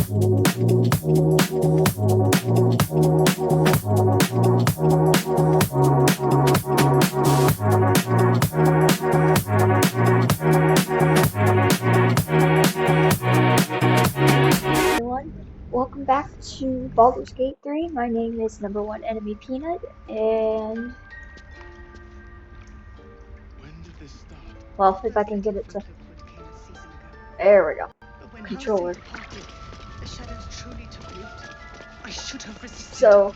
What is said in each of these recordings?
Welcome back to Baldur's Gate 3. My name is Number 1 Enemy Peanut, and When did this start? well, if I can get it to, there we go. Controller. The shadows truly took root. I should have resisted. So,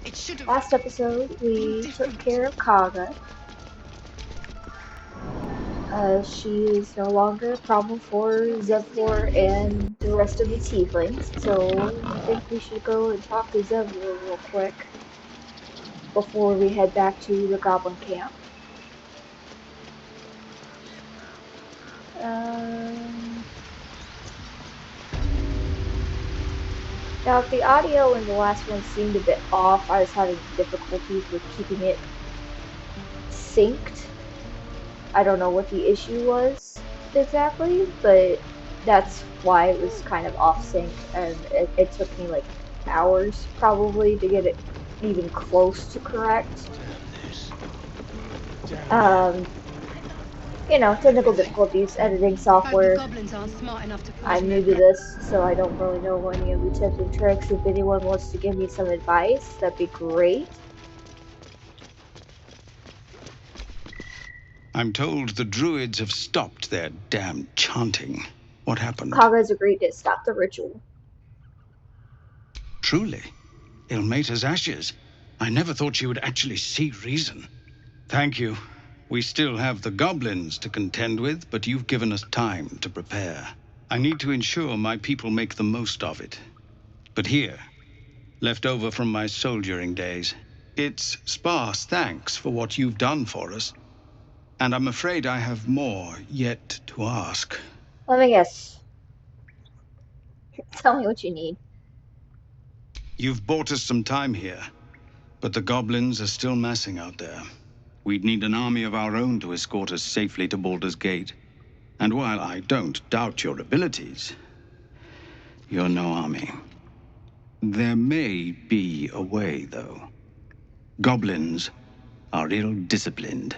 it should have. last episode we took care of Kaga. She is no longer a problem for Zevlor and the rest of the tieflings, so I think we should go and talk to Zevlor real quick before we head back to the goblin camp. Now, if the audio in the last one seemed a bit off, I was having difficulties with keeping it synced. I don't know what the issue was exactly, but that's why it was kind of off sync, and it took me like hours probably to get it even close to correct. You know, technical difficulties, editing software. I'm new to this, so I don't really know any of the tips and tricks. If anyone wants to give me some advice, that'd be great. I'm told the druids have stopped their damn chanting. What happened? Kaga's agreed to stop the ritual. Truly? Ilmater's ashes. I never thought she would actually see reason. Thank you. We still have the goblins to contend with, but you've given us time to prepare. I need to ensure my people make the most of it. But here, left over from my soldiering days, it's sparse thanks for what you've done for us. And I'm afraid I have more yet to ask. Let me guess. Tell me what you need. You've bought us some time here, but the goblins are still massing out there. We'd need an army of our own to escort us safely to Baldur's Gate. And while I don't doubt your abilities, you're no army. There may be a way, though. Goblins are ill-disciplined.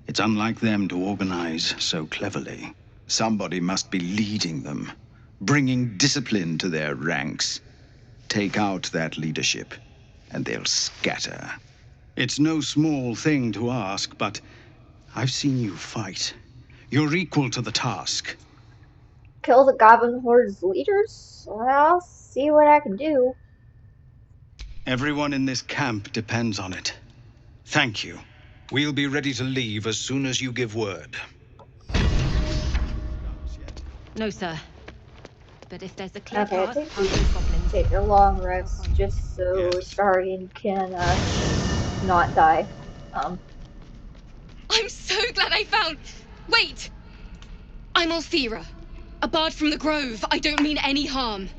It's unlike them to organize so cleverly. Somebody must be leading them, bringing discipline to their ranks. Take out that leadership, and they'll scatter. It's no small thing to ask, but I've seen you fight. You're equal to the task. Kill the goblin horde's leaders? I'll see what I can do. Everyone in this camp depends on it. Thank you. We'll be ready to leave as soon as you give word. No, sir. But if there's a clear Okay, I path, think we can take a long rest just so Starian can not die. I'm so glad I found... Wait! I'm Althera, a bard from the Grove. I don't mean any harm.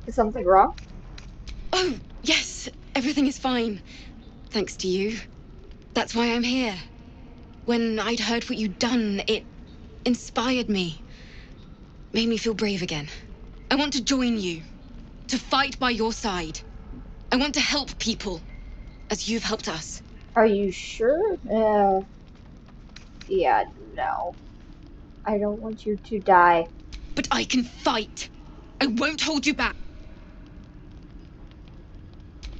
Is something wrong? Oh, yes, everything is fine. Thanks to you. That's why I'm here. When I'd heard what you'd done, it inspired me. Made me feel brave again. I want to join you. To fight by your side. I want to help people. As you've helped us. Are you sure? Yeah, no. I don't want you to die. But I can fight. I won't hold you back.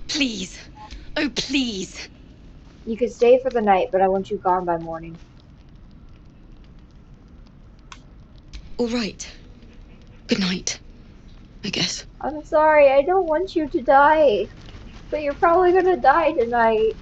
Please. Oh, please. You can stay for the night, but I want you gone by morning. All right. Good night, I guess. I'm sorry, I don't want you to die. But you're probably gonna die tonight.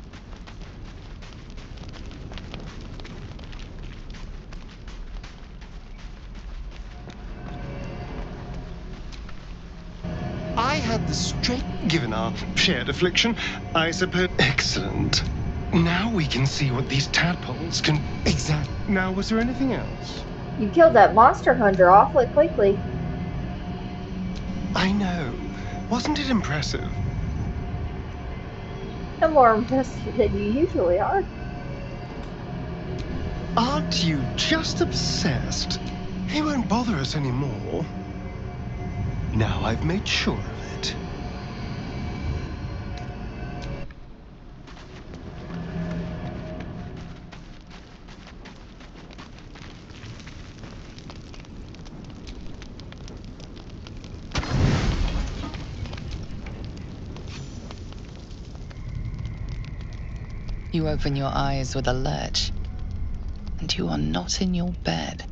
I had the straight... Given our shared affliction, I suppose... Excellent. Now we can see what these tadpoles can... Exact. Now, was there anything else? You killed that monster hunter awfully quickly. I know. Wasn't it impressive? I'm more impressed than you usually are. Aren't you just obsessed? He won't bother us anymore. Now I've made sure of it. You open your eyes with a lurch, and you are not in your bed.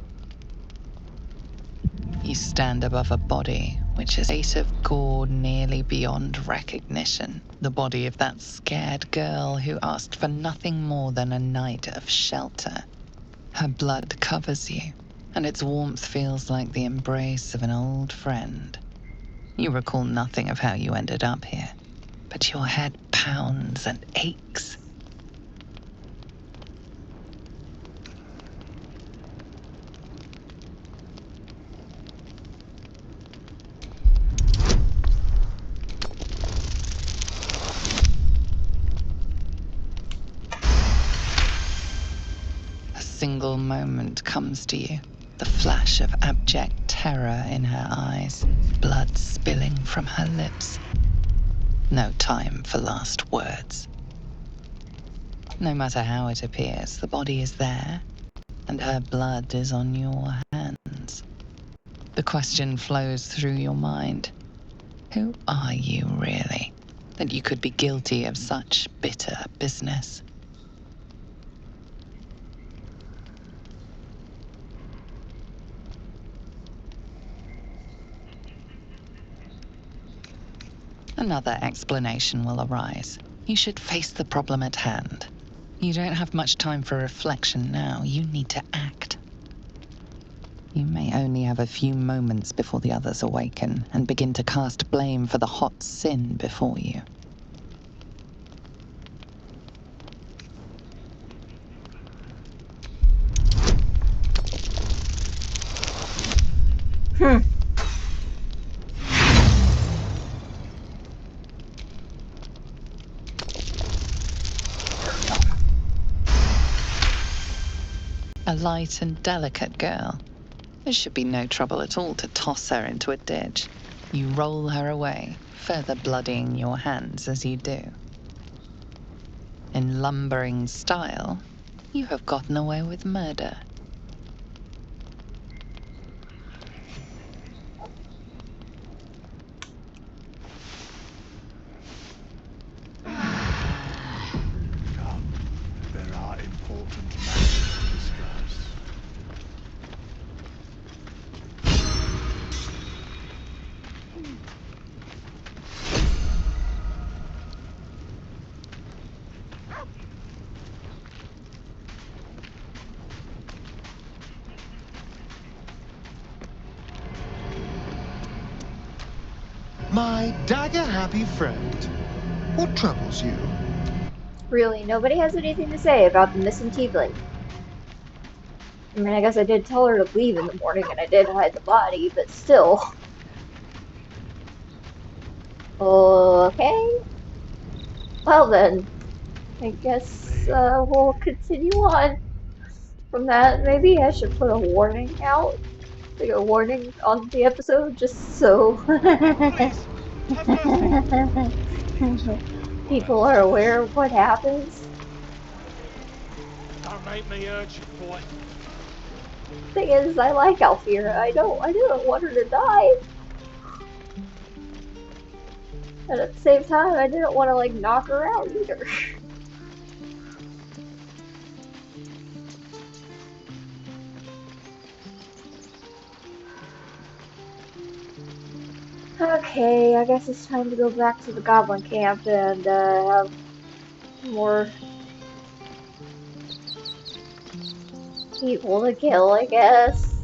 You stand above a body which is a state of gore nearly beyond recognition. The body of that scared girl who asked for nothing more than a night of shelter. Her blood covers you, and its warmth feels like the embrace of an old friend. You recall nothing of how you ended up here, but your head pounds and aches. A single moment comes to you, the flash of abject terror in her eyes, blood spilling from her lips. No time for last words. No matter how it appears, the body is there, and her blood is on your hands. The question flows through your mind. Who are you really, that you could be guilty of such bitter business? Another explanation will arise. You should face the problem at hand. You don't have much time for reflection now. You need to act. You may only have a few moments before the others awaken and begin to cast blame for the hot sin before you. A light and delicate girl. There should be no trouble at all to toss her into a ditch. You roll her away, further bloodying your hands as you do. In lumbering style, you have gotten away with murder. Come, there are important matters to discuss. My dagger-happy friend, what troubles you? Really, nobody has anything to say about the missing tiefling. I mean, I guess I did tell her to leave in the morning and I did hide the body, but still. Okay. Well then, I guess we'll continue on from that. Maybe I should put a warning out, like a warning on the episode, just so Please, have mercy. people are aware of what happens. Don't make me hurt you, boy. Thing is, I like Alfira. I didn't want her to die. And at the same time, I didn't want to like knock her out either. Okay, I guess it's time to go back to the goblin camp and have more people to kill, I guess.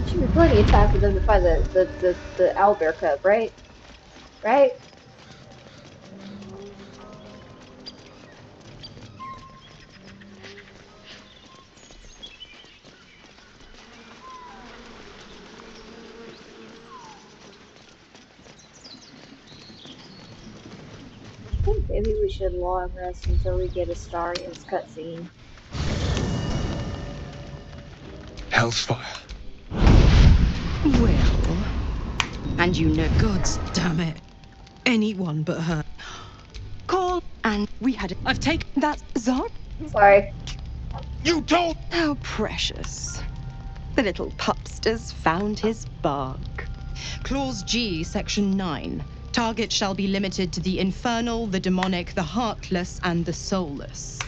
Should be plenty of time for them to find the owlbear cub, right? Right? Maybe we should long rest until we get Astaria's cutscene. Hell's fire. Well, and you know, gods damn it, anyone but her. Call, and we had it. I've taken that Zar. Sorry. You told. How precious. The little pupster's found his bark. Clause G, Section 9. Target shall be limited to the infernal, the demonic, the heartless, and the soulless.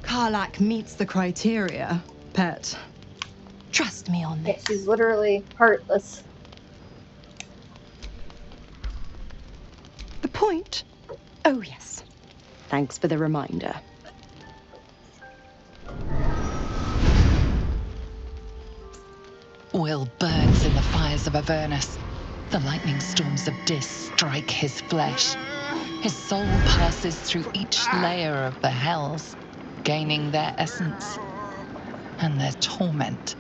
Karlak meets the criteria, pet. Trust me on Yeah, this. she's literally heartless. The point? Oh, yes. Thanks for the reminder. Will burns in the fires of Avernus. The lightning storms of Dis strike his flesh. His soul passes through each layer of the hells, gaining their essence and their torment.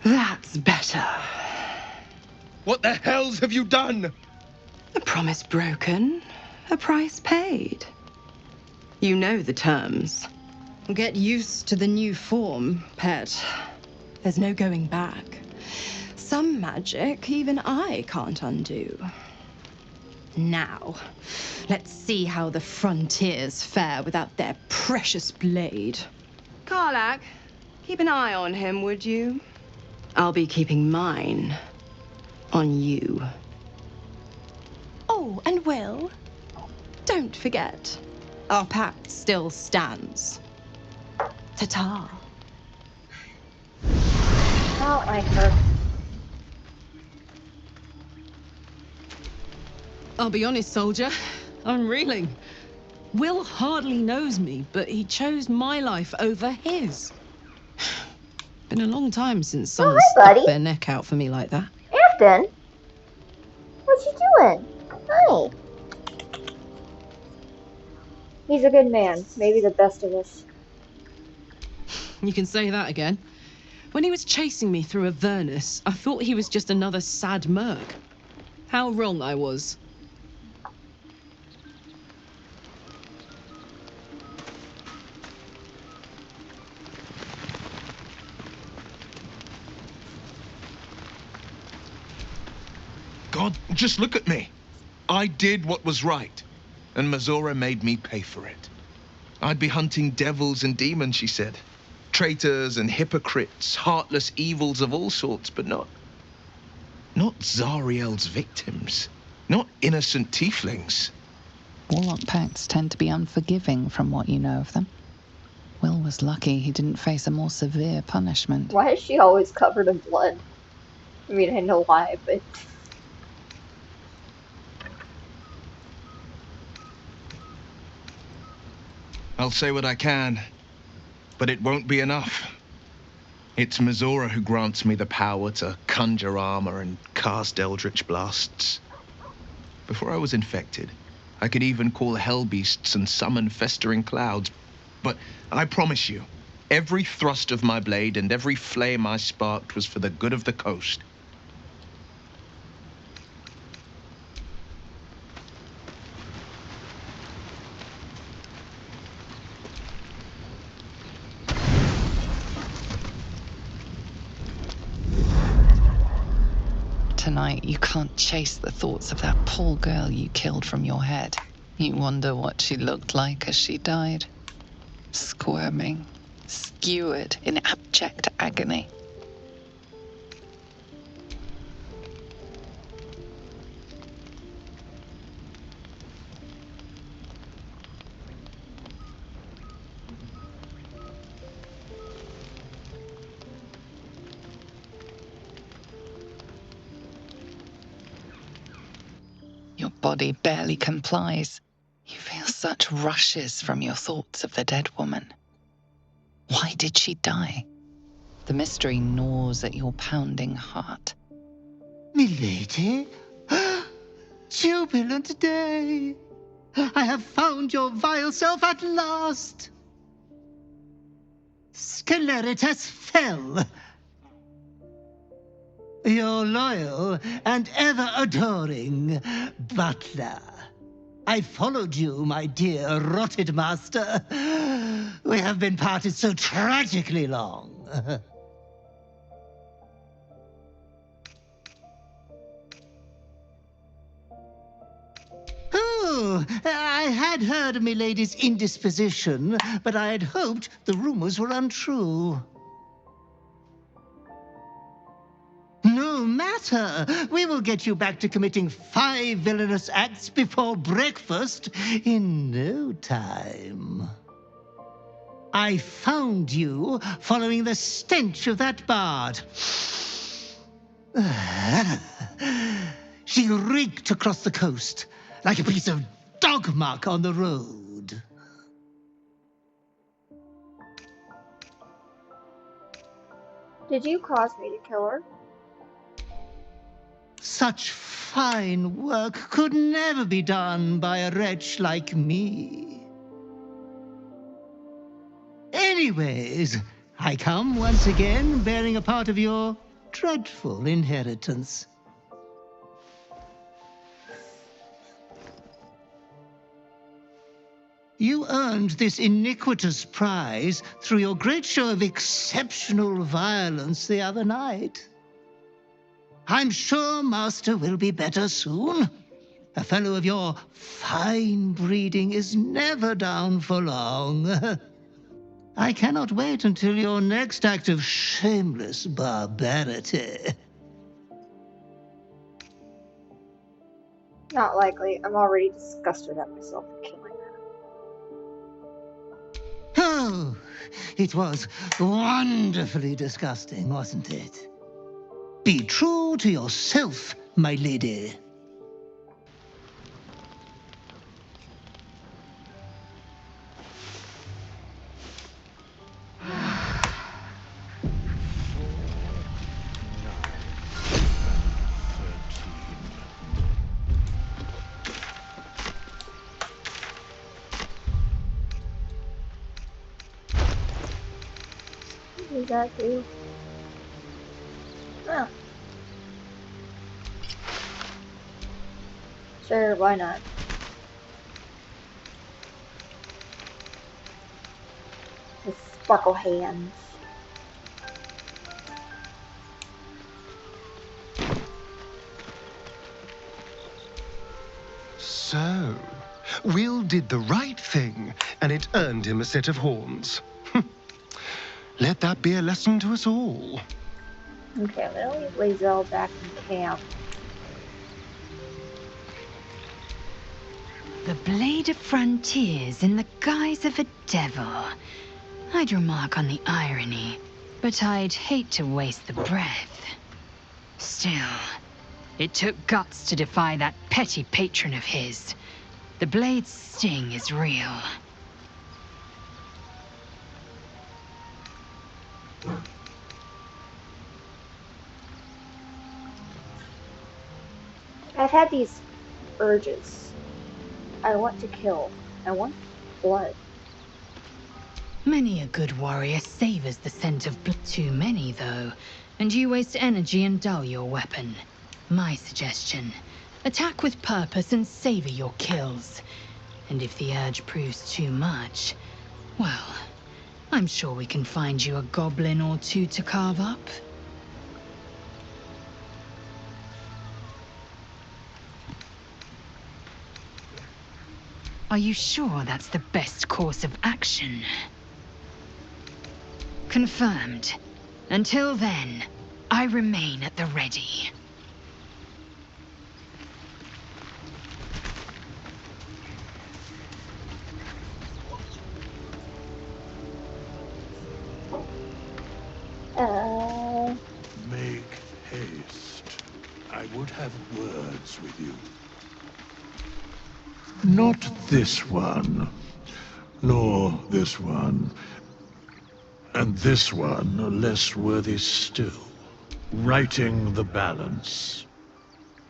That's better. What the hells have you done? A promise broken, a price paid. You know the terms. Get used to the new form, pet. There's no going back. Some magic even I can't undo. Now, let's see how the frontiers fare without their precious blade. Karlak, keep an eye on him, would you? I'll be keeping mine on you. Oh, and Will, don't forget, our pact still stands. Ta-ta. I don't like her. I'll be honest, soldier. I'm reeling. Will hardly knows me, but he chose my life over his. Been a long time since someone hi, stuck buddy. their neck out for me like that. Afton? What you doing? Hi. He's a good man. Maybe the best of us. You can say that again. When he was chasing me through Avernus, I thought he was just another sad merc. How wrong I was. God, just look at me. I did what was right, and Mazora made me pay for it. I'd be hunting devils and demons, she said. Traitors and hypocrites, heartless evils of all sorts, but not Zariel's victims. Not innocent tieflings. Warlock pacts tend to be unforgiving from what you know of them. Will was lucky he didn't face a more severe punishment. Why is she always covered in blood? I mean, I know why, but... I'll say what I can, but it won't be enough. It's Mazora who grants me the power to conjure armor and cast eldritch blasts. Before I was infected, I could even call hell beasts and summon festering clouds. But I promise you, every thrust of my blade and every flame I sparked was for the good of the coast. Tonight, you can't chase the thoughts of that poor girl you killed from your head. You wonder what she looked like as she died. Squirming, skewered in abject agony. Your body barely complies. You feel such rushes from your thoughts of the dead woman. Why did she die? The mystery gnaws at your pounding heart. Milady? Jubilant day! I have found your vile self at last! Sceleritas fell. Your loyal and ever-adoring butler. I followed you, my dear rotted master. We have been parted so tragically long. Oh, I had heard of milady's indisposition, but I had hoped the rumors were untrue. No matter. We will get you back to committing 5 villainous acts before breakfast in no time. I found you following the stench of that bard. She reeked across the coast like a piece of dog muck on the road. Did you cause me to kill her? Such fine work could never be done by a wretch like me. Anyways, I come once again bearing a part of your dreadful inheritance. You earned this iniquitous prize through your great show of exceptional violence the other night. I'm sure Master will be better soon. A fellow of your fine breeding is never down for long. I cannot wait until your next act of shameless barbarity. Not likely. I'm already disgusted at myself for killing her. Oh, it was wonderfully disgusting, wasn't it? Be true to yourself, my lady. What does that do? Oh. Sure, why not? His sparkle hands. So, Will did the right thing, and it earned him a set of horns. Let that be a lesson to us all. Okay, I'm gonna leave Lae'zel back in camp. The Blade of Frontiers in the guise of a devil. I'd remark on the irony, but I'd hate to waste the breath. Still, it took guts to defy that petty patron of his. The Blade's sting is real. I've had these urges. I want to kill. I want blood. Many a good warrior savors the scent of blood. Too many, though, and you waste energy and dull your weapon. My suggestion: attack with purpose and savor your kills. And if the urge proves too much, well, I'm sure we can find you a goblin or two to carve up. Are you sure that's the best course of action? Confirmed. Until then, I remain at the ready. Make haste. I would have words with you. Not this one, nor this one, and this one less worthy still. Righting the balance.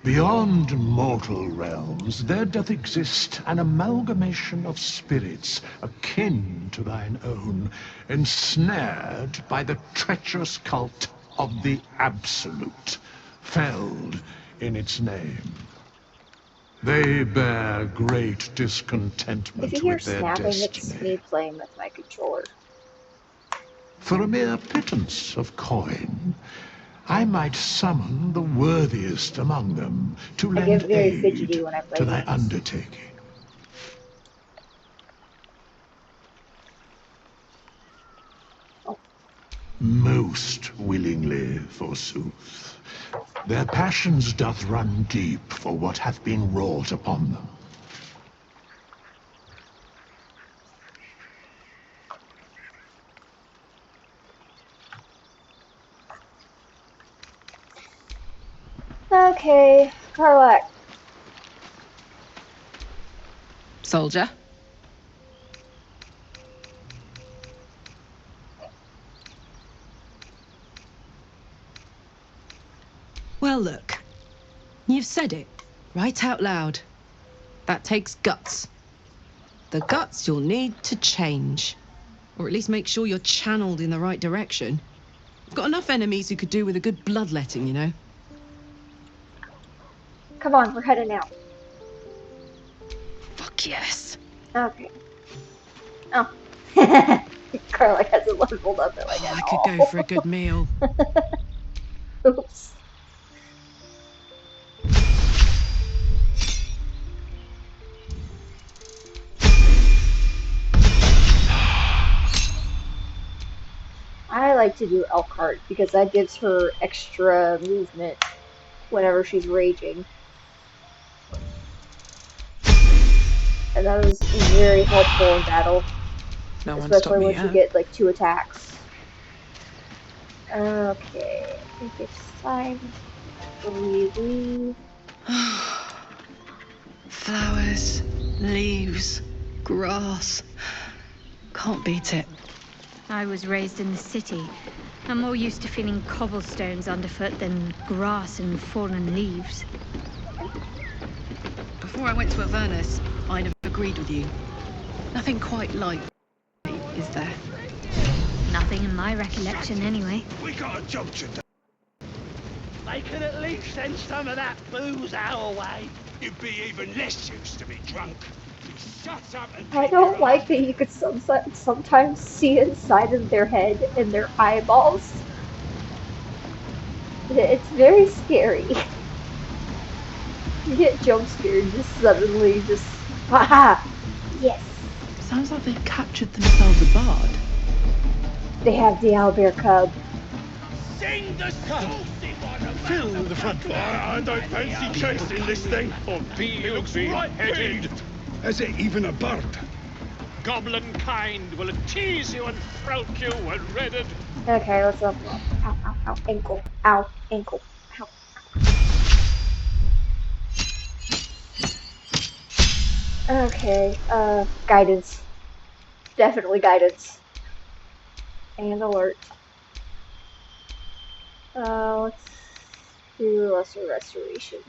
Beyond mortal realms, there doth exist an amalgamation of spirits akin to thine own, ensnared by the treacherous cult of the Absolute, felled in its name. They bear great If discontentment you hear with their snapping, it's me destiny. playing with my controller. For a mere pittance of coin, I might summon the worthiest among them to I get lend very fidgety aid when I play to thy games. undertaking. Oh. Most willingly, forsooth. Their passions doth run deep for what hath been wrought upon them. Okay, Karlak. Soldier. Well, look. You've said it, right out loud. That takes guts. The guts you'll need to change. Or at least make sure you're channeled in the right direction. I've got enough enemies who could do with a good bloodletting, you know. Come on, we're heading out. Fuck yes. Okay. Oh. Karlak hasn't leveled up like at I all. could go for a good meal. Oops. I like to do Elkhart because that gives her extra movement whenever she's raging. And that is very helpful in battle. No one stopped Especially me once you yet. get like 2 attacks. Okay, I think it's time we leave. Flowers, leaves, grass. Can't beat it. I was raised in the city. I'm more used to feeling cobblestones underfoot than grass and fallen leaves. Before I went to Avernus, I'd have agreed with you. Nothing quite like, is there? Nothing in my recollection, anyway. We got a job to do. They can at least send some of that booze our way. You'd be even less used to be drunk. Shut up and I don't like that you could sometimes see inside of their head and their eyeballs. It's very scary. You get jump scared just suddenly, just haha. Yes. Sounds like they've captured themselves a bard. They have the owlbear cub. Sing the saucy one. Fill the front door. I don't fancy chasing this thing. Or It looks right-headed. Is it even a bird? Goblin kind will tease you and throat you when redded. Okay, let's level up. Ow, ow, ow, ankle. Ow, ankle. Ow. Okay, guidance. Definitely guidance. And alert. Let's do lesser restoration.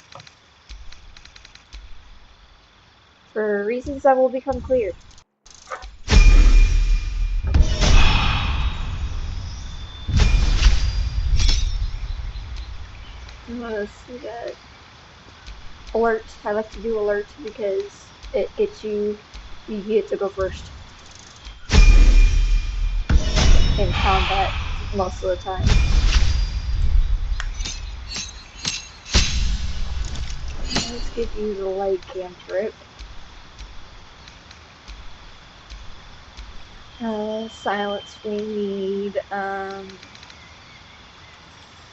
For reasons that will become clear. Let's see that. Alert. I like to do alert because it gets you get to go first in combat most of the time. Let's give you the light cantrip. Silence we need.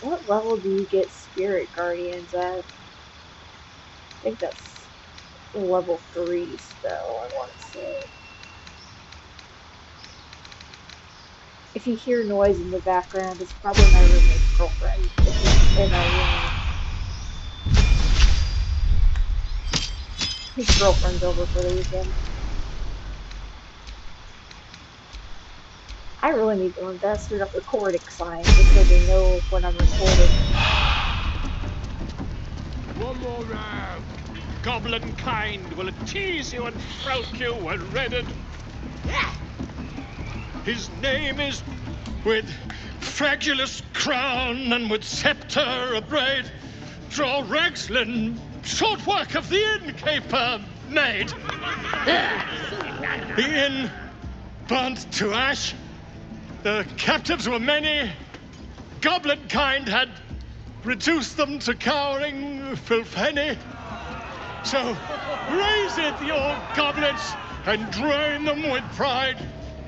What level do you get Spirit Guardians at? I think that's level 3 spell, I want to say. If you hear noise in the background, it's probably my roommate's girlfriend if he's in our room. His girlfriend's over for the weekend. I really need to invest in a recording sign just so they know when I'm recording. One more round. Goblin kind will tease you and throat you and redden. His name is with fragulous crown and with scepter abraid. Draw Ragslin, short work of the innkeeper made. The inn burnt to ash. The captives were many. Goblin kind had reduced them to cowering filthenny. So raise it, the old goblets, and drain them with pride.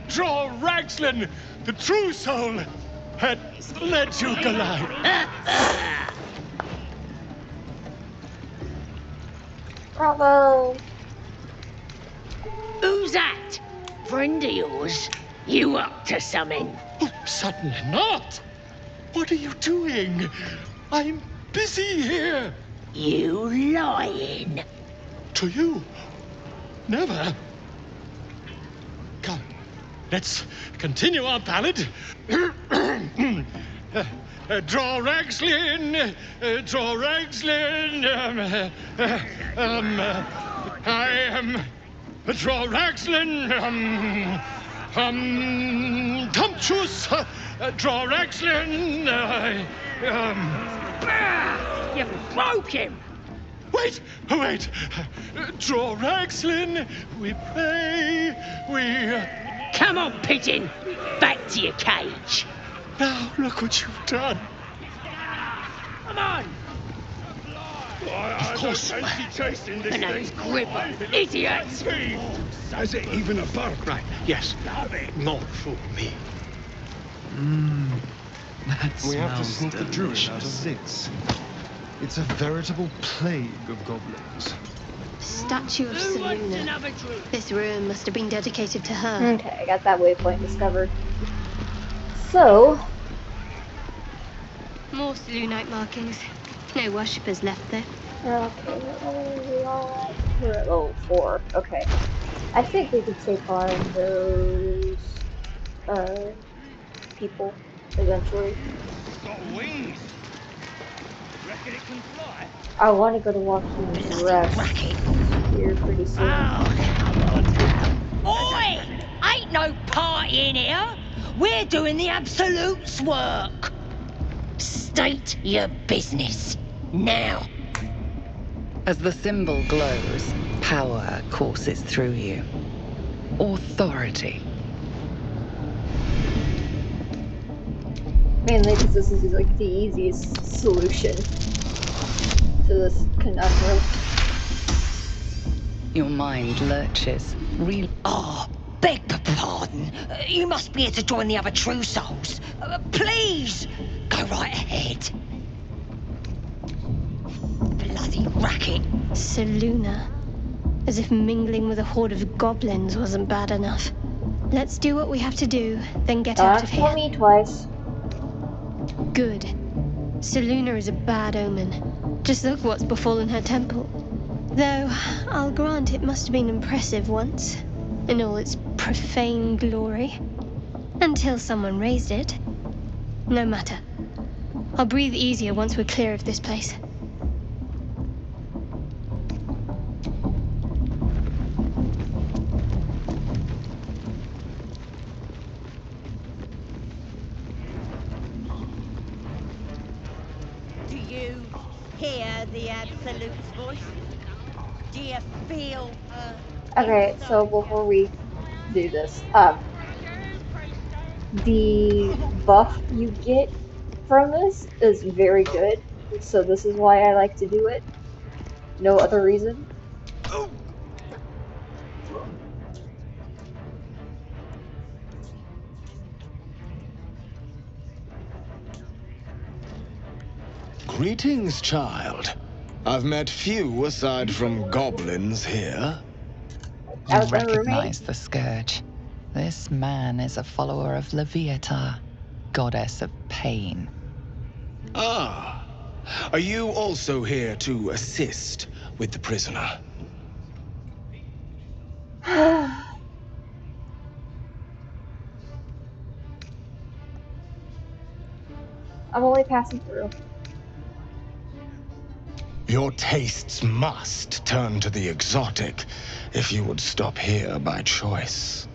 Draw Ragslin, the true soul, had led you glide. Bravo! Who's that? Friend of yours? You up to something? Oh, certainly not. What are you doing? I'm busy here. You lying. To you? Never. Come, let's continue our ballad. Draw Ragslin, draw Ragslin. I am draw Ragslin. Tumptuous. Draw Ragslin. You broke him. Wait. Draw Ragslin. We pray. We. Come on, pigeon. Back to your cage. Now look what you've done. Come on. Of course. And those gripper idiots. Has it even a bark? Right, yes. Not for me. That We have to smells sneak the druid out of delicious. this. It's a veritable plague of goblins. Statue of Who wants Seluna. another drink? This ruin must have been dedicated to her. Okay, I got that waypoint discovered. So, More Selunite markings. No worshippers left there. okay, what level are we on? We're at level 4. Okay. I think we could take on those, people, eventually. Got wings. Reckon it can fly? I want to go to Joaquin's Rest here pretty soon. Oi! Ain't no party in here. We're doing the Absolute's work. State your business. Now. As the symbol glows, power courses through you. Authority. Mainly because this is like the easiest solution to this conundrum. Your mind lurches. Oh, beg pardon. You must be here to join the other true souls. Please, go right ahead. Bloody racket. Seluna. As if mingling with a horde of goblins wasn't bad enough. Let's do what we have to do, then get out of Don't tell here. me twice. Good. Seluna is a bad omen. Just look what's befallen her temple. Though, I'll grant it must have been impressive once, in all its profane glory. Until someone raised it. No matter. I'll breathe easier once we're clear of this place. Do you hear the Absolute's voice? Do you feel her? Okay, so before we do this, the buff you get from this is very good, so this is why I like to do it. No other reason. Greetings, child. I've met few aside from goblins here. You recognize the scourge. This man is a follower of Leviata, goddess of pain. Ah, are you also here to assist with the prisoner? I'm only passing through. Your tastes must turn to the exotic if you would stop here by choice.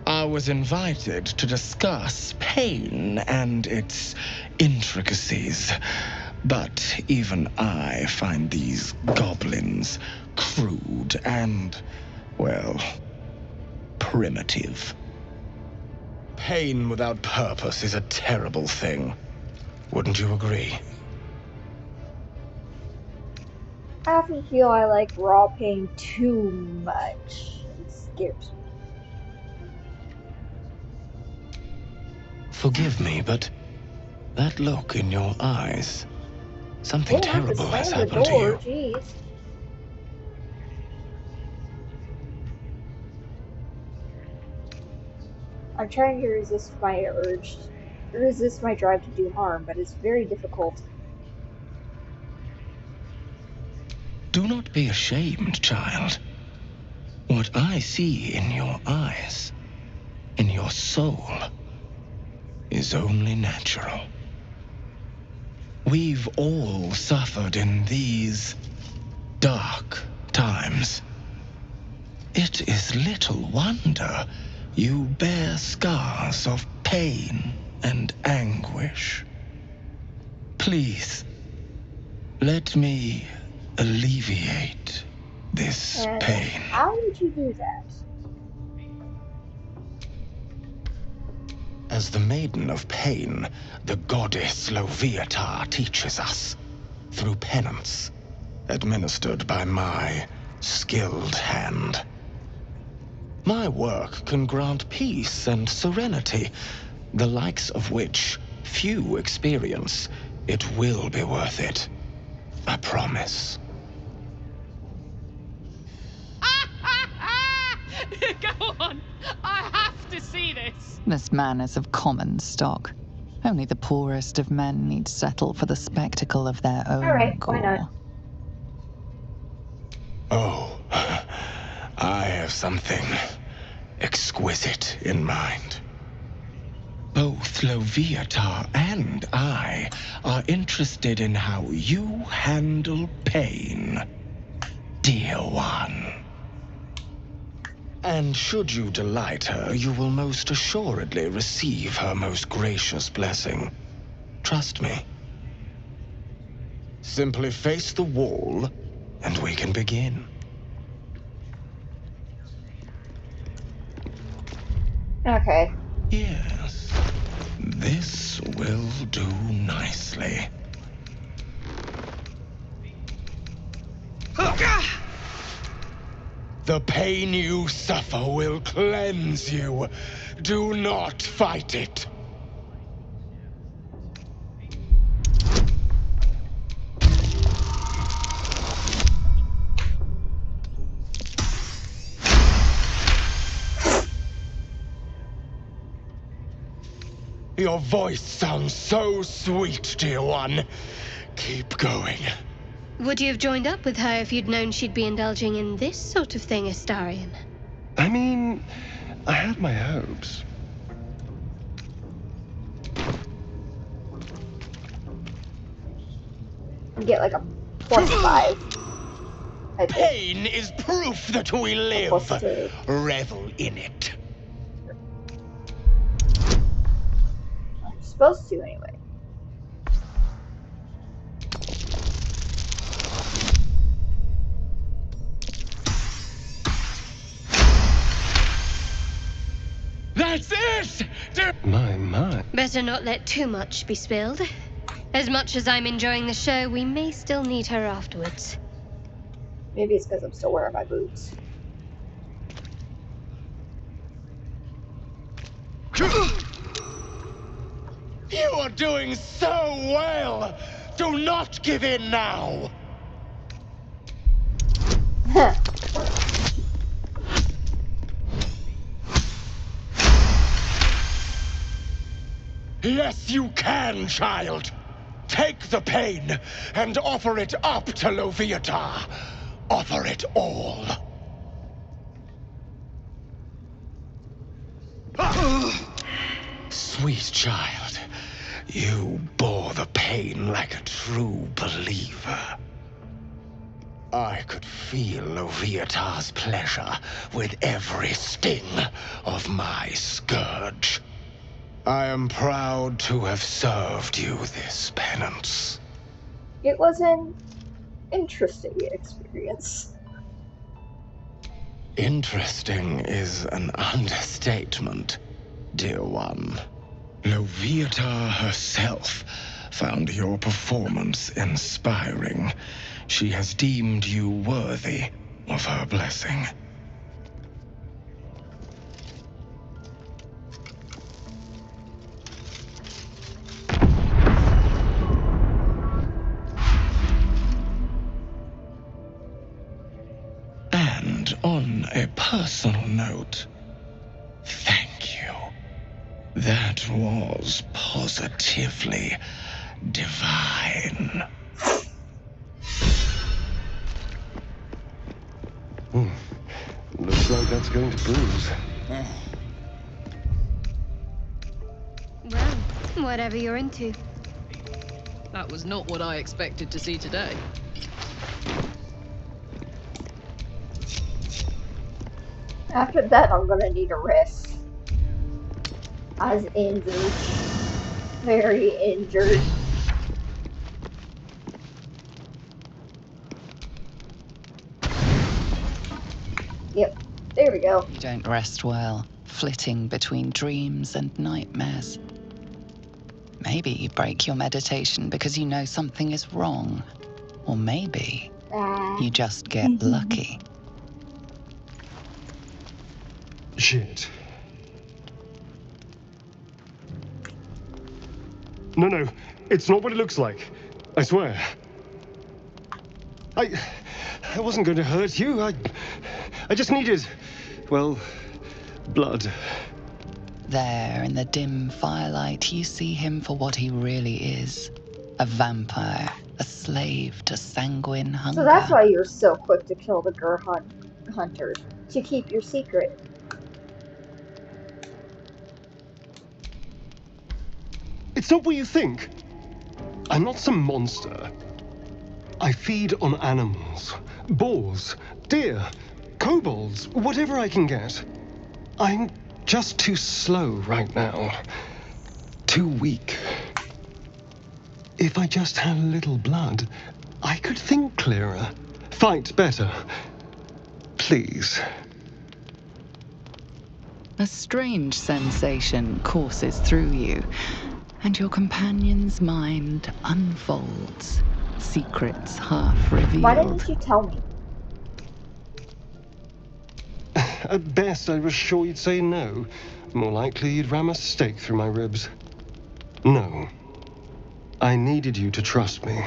I was invited to discuss pain and its intricacies, but even I find these goblins crude and, well, primitive. Pain without purpose is a terrible thing. Wouldn't you agree? I often feel I like raw pain too much. It scares me. Forgive me, but that look in your eyes, something Didn't have to terrible has slam the happened to door, you. jeez. I'm trying to resist my drive to do harm, but it's very difficult. Do not be ashamed, child. What I see in your eyes, in your soul, is only natural. We've all suffered in these dark times. It is little wonder you bear scars of pain and anguish. Please, let me alleviate this And pain. how would you do that? As the Maiden of Pain, the goddess Loviatar teaches us through penance, administered by my skilled hand. My work can grant peace and serenity, the likes of which few experience. It will be worth it. I promise. Go on! I have to see this! This man is of common stock. Only the poorest of men need settle for the spectacle of their own Alright, why gore. not? Oh, I have something exquisite in mind. Both Loviatar and I are interested in how you handle pain, dear one. And should you delight her, you will most assuredly receive her most gracious blessing. Trust me. Simply face the wall, and we can begin. Okay. Yes, this will do nicely. The pain you suffer will cleanse you. Do not fight it. Your voice sounds so sweet, dear one. Keep going. Would you have joined up with her if you'd known she'd be indulging in this sort of thing, Astarion? I mean, I had my hopes. You get like a +5. I think. Pain is proof that we live. +2. Revel in it. I'm supposed to, anyway. That's it! My. Better not let too much be spilled. As much as I'm enjoying the show, we may still need her afterwards. Maybe it's because I'm still wearing my boots. You are doing so well! Do not give in now! Yes, you can, child. Take the pain and offer it up to Loviatar. Offer it all. Sweet child, you bore the pain like a true believer. I could feel Loviatar's pleasure with every sting of my scourge. I am proud to have served you this penance. It was an interesting experience. Interesting is an understatement, dear one. Loviatar herself found your performance inspiring. She has deemed you worthy of her blessing. And on a personal note, thank you. That was positively divine. Looks like that's going to bruise. Well, whatever you're into. That was not what I expected to see today. After that, I'm gonna need a rest. I was injured. Very injured. Yep, there we go. You don't rest well, flitting between dreams and nightmares. Maybe you break your meditation because you know something is wrong. Or maybe you just get lucky. Shit. No, it's not what it looks like. I swear. I wasn't going to hurt you. I just needed, well, blood. There, in the dim firelight, you see him for what he really is. A vampire, a slave to sanguine hunger. So that's why you're so quick to kill the Gur hunters. To keep your secret. It's not what you think. I'm not some monster. I feed on animals. Boars, deer, kobolds, whatever I can get. I'm just too slow right now. Too weak. If I just had a little blood, I could think clearer. Fight better. Please. A strange sensation courses through you, and your companion's mind unfolds, secrets half revealed. Why didn't you tell me? At best, I was sure you'd say no. More likely, you'd ram a stake through my ribs. No. I needed you to trust me.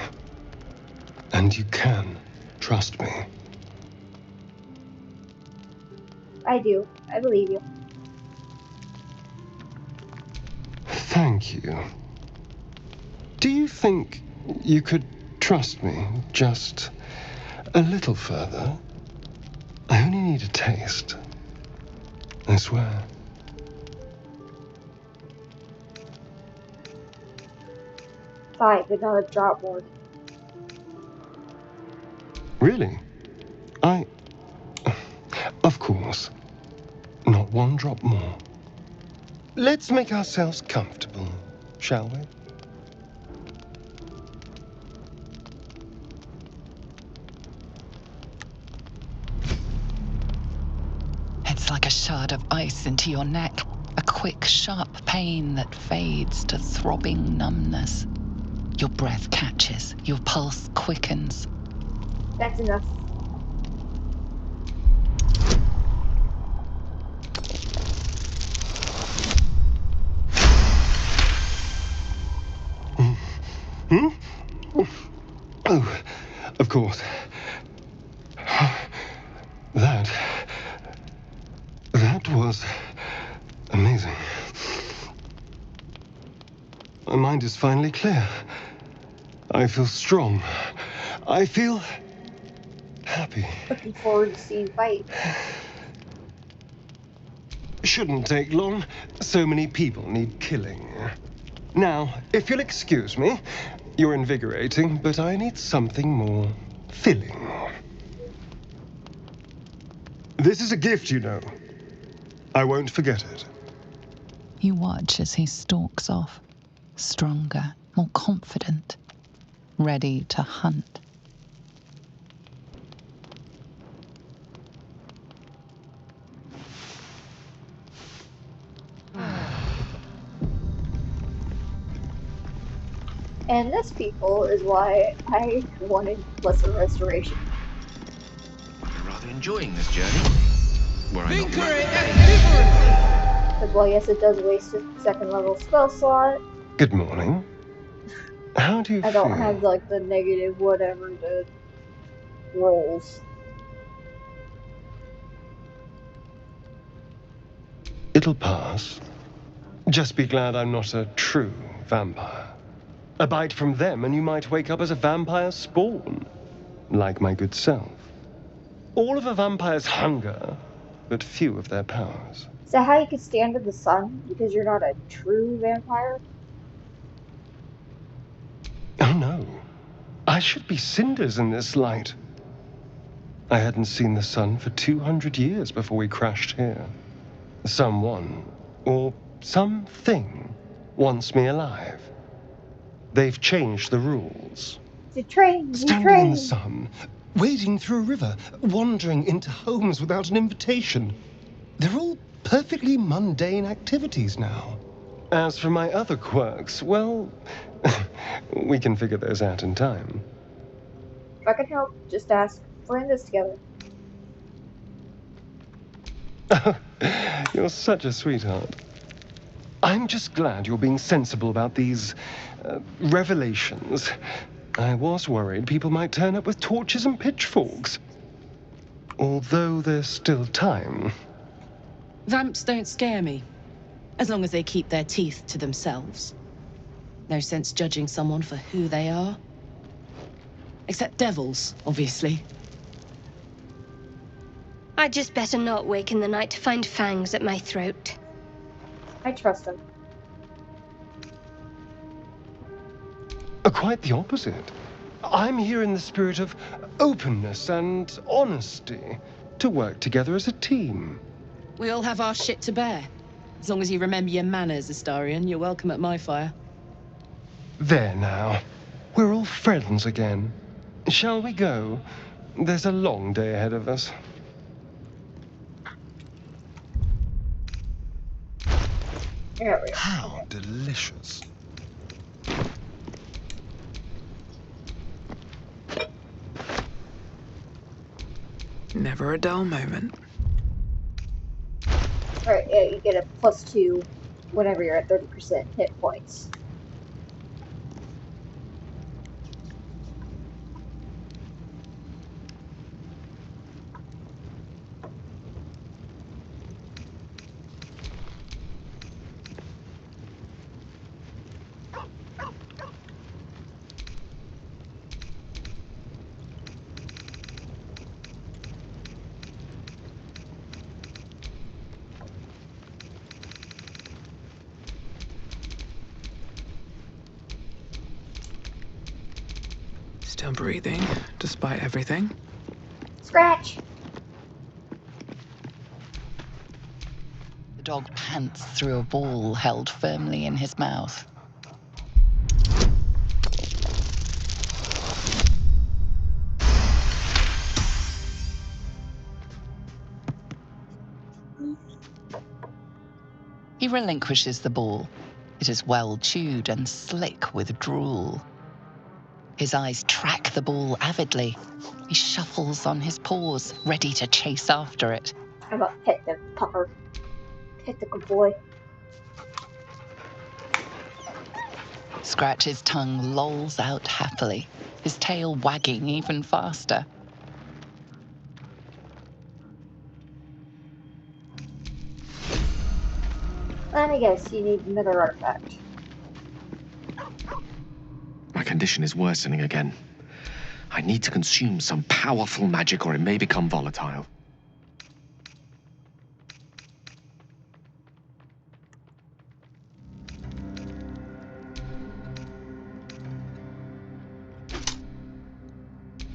And you can trust me. I do. I believe you. Thank you. Do you think you could trust me just a little further? I only need a taste. I swear. Fine, but not a drop more. Really? Of course. Not one drop more. Let's make ourselves comfortable, shall we? It's like a shard of ice into your neck, a quick, sharp pain that fades to throbbing numbness. Your breath catches, your pulse quickens. That's enough. Hmm? Oh, of course. That was amazing. My mind is finally clear. I feel strong. I feel happy. Looking forward to seeing you fight. Shouldn't take long. So many people need killing. Now, if you'll excuse me, you're invigorating, but I need something more filling. This is a gift, you know. I won't forget it. You watch as he stalks off, stronger, more confident, ready to hunt. And this, people, is why I wanted lesser restoration. I'm rather enjoying this journey. Were I not Because, well, yes, it does waste a second level spell slot. Good morning. How do you I feel? don't have, like, the negative whatever to rolls. It'll pass. Just be glad I'm not a true vampire. A bite from them and you might wake up as a vampire spawn. Like my good self. All of a vampire's hunger, but few of their powers. Is that how you can stand in the sun? Because you're not a true vampire? Oh no. I should be cinders in this light. I hadn't seen the sun for 200 years before we crashed here. Someone, or something, wants me alive. They've changed the rules. To train, Standing in the sun, wading through a river, wandering into homes without an invitation. They're all perfectly mundane activities now. As for my other quirks, well, we can figure those out in time. If I can help, just ask. We're in this together. You're such a sweetheart. I'm just glad you're being sensible about these revelations. I was worried people might turn up with torches and pitchforks. Although there's still time. Vamps don't scare me, as long as they keep their teeth to themselves. No sense judging someone for who they are. Except devils, obviously. I'd just better not wake in the night to find fangs at my throat. I trust him. Quite the opposite. I'm here in the spirit of openness and honesty, to work together as a team. We all have our shit to bear. As long as you remember your manners, Astarion, you're welcome at my fire. There now. We're all friends again. Shall we go? There's a long day ahead of us. There we go. How delicious. Never a dull moment. Alright, yeah, you get a +2 whenever you're at 30% hit points. Still breathing, despite everything. Scratch! The dog pants through a ball held firmly in his mouth. He relinquishes the ball. It is well chewed and slick with drool. His eyes track the ball avidly. He shuffles on his paws, ready to chase after it. How about pet the pupper? Pet the good boy. Scratch's tongue lolls out happily, his tail wagging even faster. Let me guess, you need another artifact. My condition is worsening again. I need to consume some powerful magic or it may become volatile.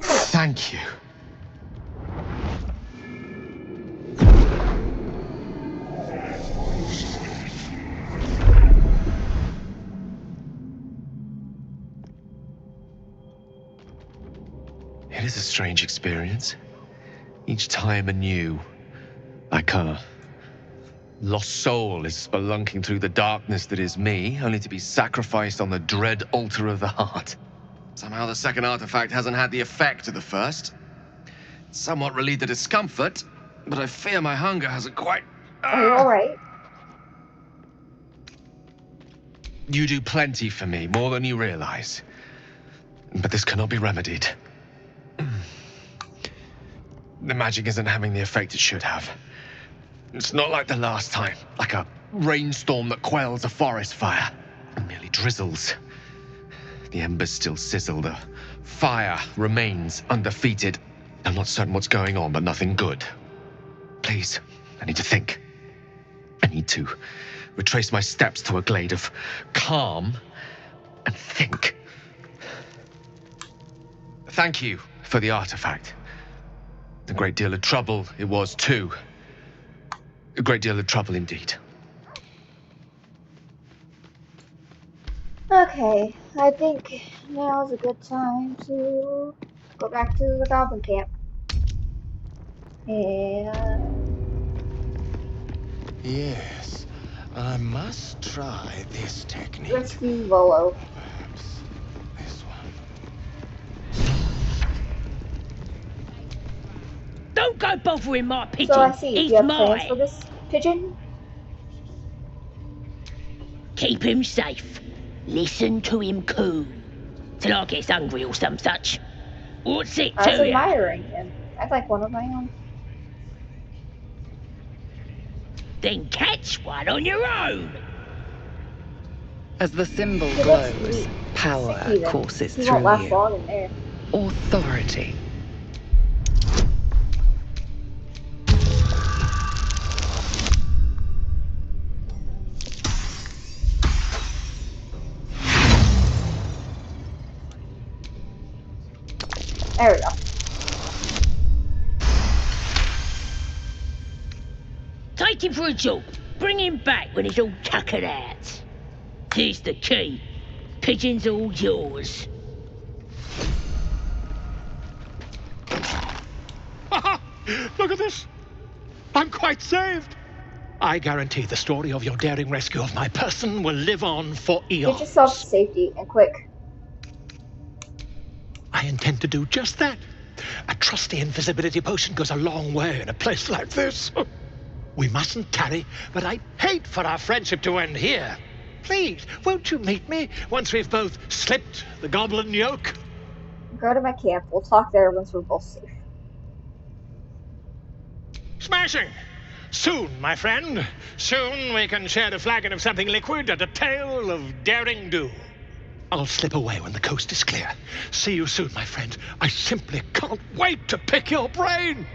Thank you. It is a strange experience. Each time anew. Like a lost soul is spelunking through the darkness that is me, only to be sacrificed on the dread altar of the heart. Somehow the second artifact hasn't had the effect of the first. It's somewhat relieved the discomfort, but I fear my hunger hasn't quite... Are you alright? You do plenty for me, more than you realize. But this cannot be remedied. The magic isn't having the effect it should have. It's not like the last time, like a rainstorm that quells a forest fire. It merely drizzles. The embers still sizzle, the fire remains undefeated. I'm not certain what's going on, but nothing good. Please, I need to think. I need to retrace my steps to a glade of calm and think. Thank you for the artifact. A great deal of trouble it was, too. A great deal of trouble indeed. Okay, I think now is a good time to go back to the goblin camp. And... Yes, I must try this technique. rescue Volo. Don't go bothering my pigeon. So I see, do He's you have plans for mine. this pigeon? Keep him safe. Listen to him coo. Till I gets hungry or some such. What's it I was to ya? admiring him. I'd like one of my own. Then catch one on your own. As the symbol He looks glows, neat. power Sticky then. courses He through won't last you. long in there. Authority. There we go. Take him for a jog. Bring him back when he's all tuckered out. Here's the key. Pigeon's all yours. Look at this! I'm quite saved! I guarantee the story of your daring rescue of my person will live on for eons. Get yourself to safety, and quick. I intend to do just that. A trusty invisibility potion goes a long way in a place like this. We mustn't tarry, but I'd hate for our friendship to end here. Please, won't you meet me once we've both slipped the goblin yoke? Go to my camp. We'll talk there once we're both safe. Smashing! Soon, my friend. Soon we can share a flagon of something liquid and a tale of daring do. I'll slip away when the coast is clear. See you soon, my friend. I simply can't wait to pick your brain!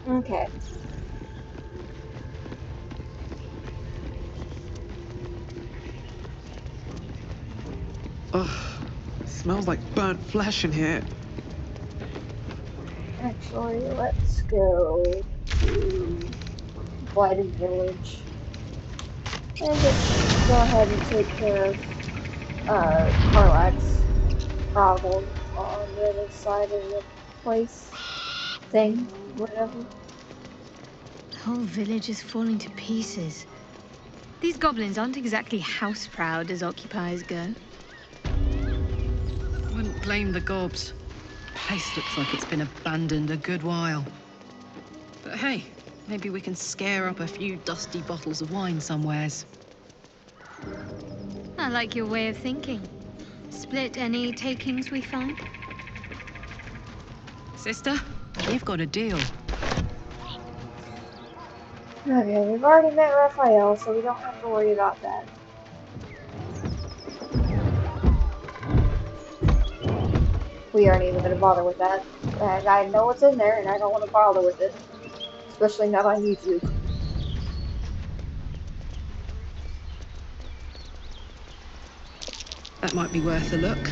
Okay. Ugh, smells like burnt flesh in here. Actually, let's go to Blighted Village. And just go ahead and take care of Karlak's problem on the other side of the place. Thing, whatever. The whole village is falling to pieces. These goblins aren't exactly house-proud as occupiers go. Wouldn't blame the gobs. Place looks like it's been abandoned a good while. But hey, maybe we can scare up a few dusty bottles of wine somewheres. I like your way of thinking. Split any takings we find? Sister, you've got a deal. Okay, we've already met Raphael, so we don't have to worry about that. We aren't even going to bother with that. And I know what's in there, and I don't want to bother with it. Especially not on YouTube. That might be worth a look.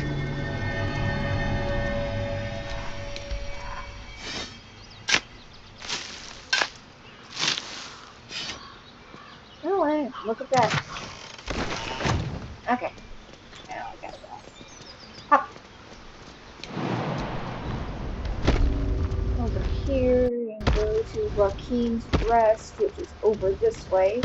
Look at that. Okay. Now I gotta go. Hop. Over here and go to Rakeen's Rest, which is over this way.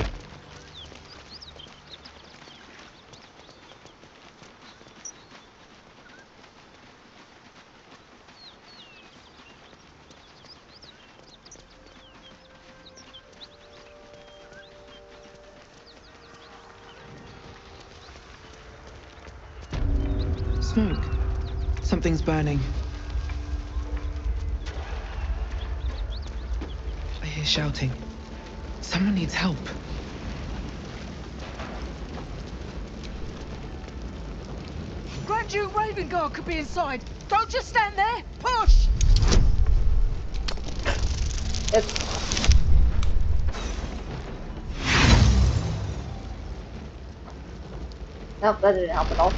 Smoke. Something's burning. I hear shouting. Someone needs help. Grand Duke Ravengard could be inside. Don't just stand there. Push! Nope, that didn't help at all.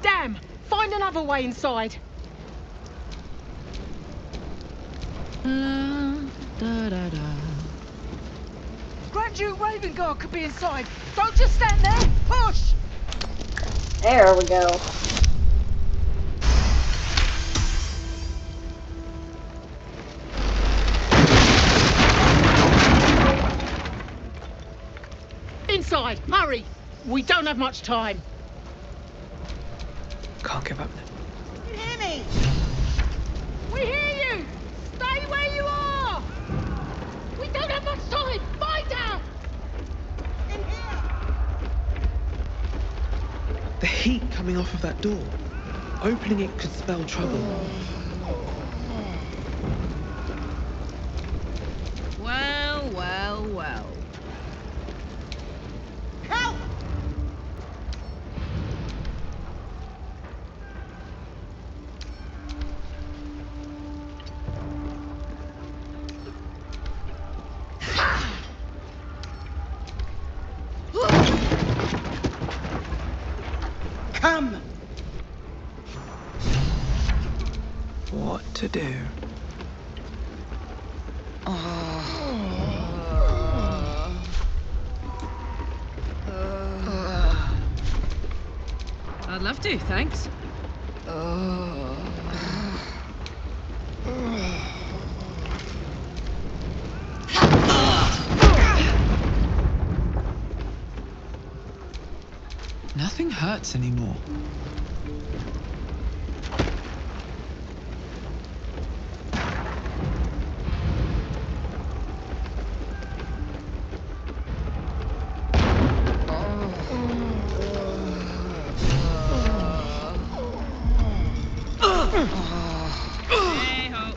Damn! Find another way inside. Grand Duke Ravengard could be inside. Don't just stand there. Push! There we go. Inside, hurry! We don't have much time. Can't give up now. You hear me? We hear you! Stay where you are! We don't have much time! Find out! In here! The heat coming off of that door. Opening it could spell trouble. Well, well, well. Help! Come! What to do? I'd love to, thanks. Nothing hurts anymore. Hey-ho.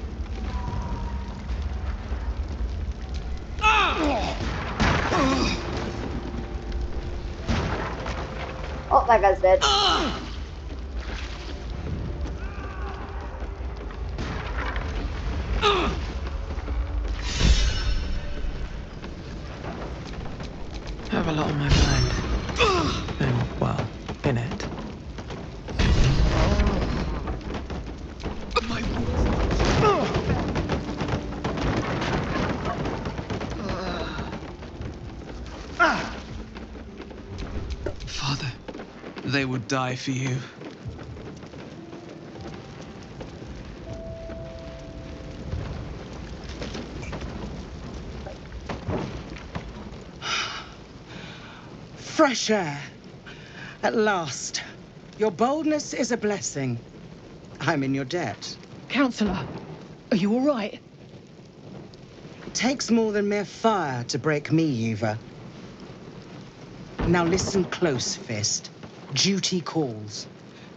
Oh, that guy's dead. I have a lot on my mind. And, well, in it. My Father, they would die for you. Fresh air. At last. Your boldness is a blessing. I'm in your debt. Counselor, are you all right? It takes more than mere fire to break me, Yuva. Now listen close, Fist. Duty calls.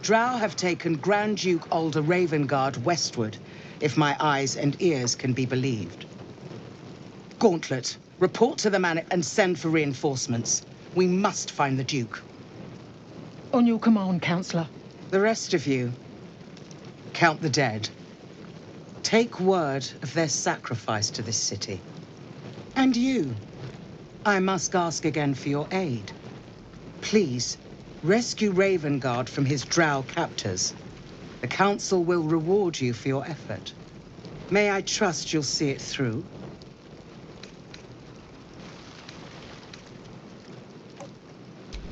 Drow have taken Grand Duke Alder Ravengard westward, if my eyes and ears can be believed. Gauntlet, report to the man and send for reinforcements. We must find the Duke. On your command, Counselor. The rest of you, count the dead. Take word of their sacrifice to this city. And you, I must ask again for your aid. Please, rescue Ravengard from his drow captors. The Council will reward you for your effort. May I trust you'll see it through?